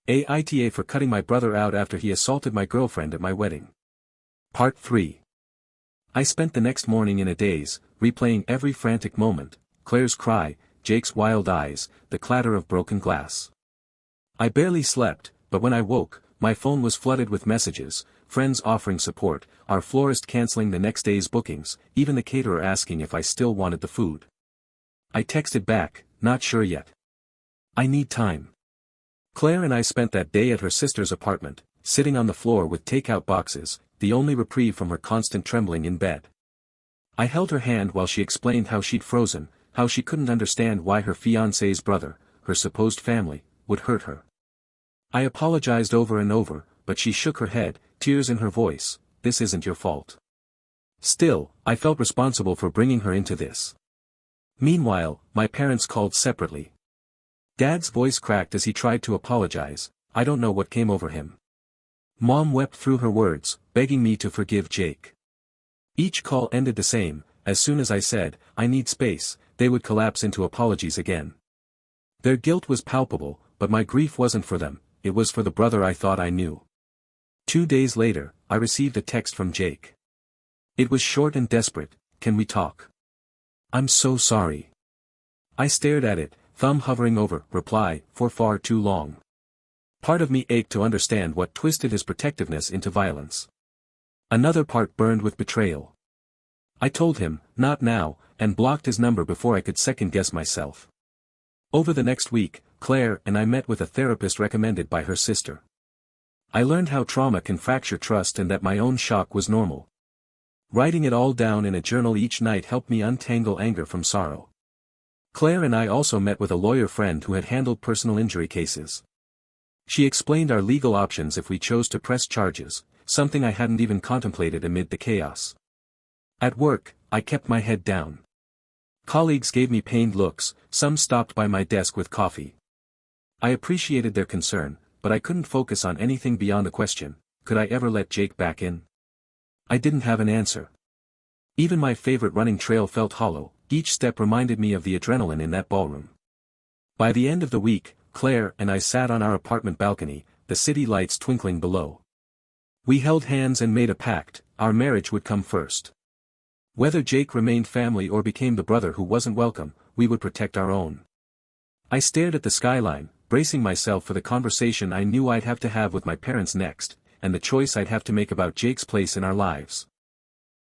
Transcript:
AITA for cutting my brother out after he assaulted my girlfriend at my wedding. Part 3. I spent the next morning in a daze, replaying every frantic moment, Claire's cry, Jake's wild eyes, the clatter of broken glass. I barely slept, but when I woke, my phone was flooded with messages, friends offering support, our florist canceling the next day's bookings, even the caterer asking if I still wanted the food. I texted back, not sure yet. I need time. Claire and I spent that day at her sister's apartment, sitting on the floor with takeout boxes, the only reprieve from her constant trembling in bed. I held her hand while she explained how she'd frozen, how she couldn't understand why her fiancé's brother, her supposed family, would hurt her. I apologized over and over, but she shook her head, tears in her voice, "This isn't your fault." Still, I felt responsible for bringing her into this. Meanwhile, my parents called separately. Dad's voice cracked as he tried to apologize, I don't know what came over him. Mom wept through her words, begging me to forgive Jake. Each call ended the same, as soon as I said, "I need space," they would collapse into apologies again. Their guilt was palpable, but my grief wasn't for them, it was for the brother I thought I knew. 2 days later, I received a text from Jake. It was short and desperate, "Can we talk? I'm so sorry." I stared at it, thumb hovering over reply for far too long. Part of me ached to understand what twisted his protectiveness into violence. Another part burned with betrayal. I told him, "Not now," and blocked his number before I could second-guess myself. Over the next week, Claire and I met with a therapist recommended by her sister. I learned how trauma can fracture trust and that my own shock was normal. Writing it all down in a journal each night helped me untangle anger from sorrow. Claire and I also met with a lawyer friend who had handled personal injury cases. She explained our legal options if we chose to press charges, something I hadn't even contemplated amid the chaos. At work, I kept my head down. Colleagues gave me pained looks, some stopped by my desk with coffee. I appreciated their concern, but I couldn't focus on anything beyond the question, could I ever let Jake back in? I didn't have an answer. Even my favorite running trail felt hollow, each step reminded me of the adrenaline in that ballroom. By the end of the week, Claire and I sat on our apartment balcony, the city lights twinkling below. We held hands and made a pact, our marriage would come first. Whether Jake remained family or became the brother who wasn't welcome, we would protect our own. I stared at the skyline, bracing myself for the conversation I knew I'd have to have with my parents next, and the choice I'd have to make about Jake's place in our lives.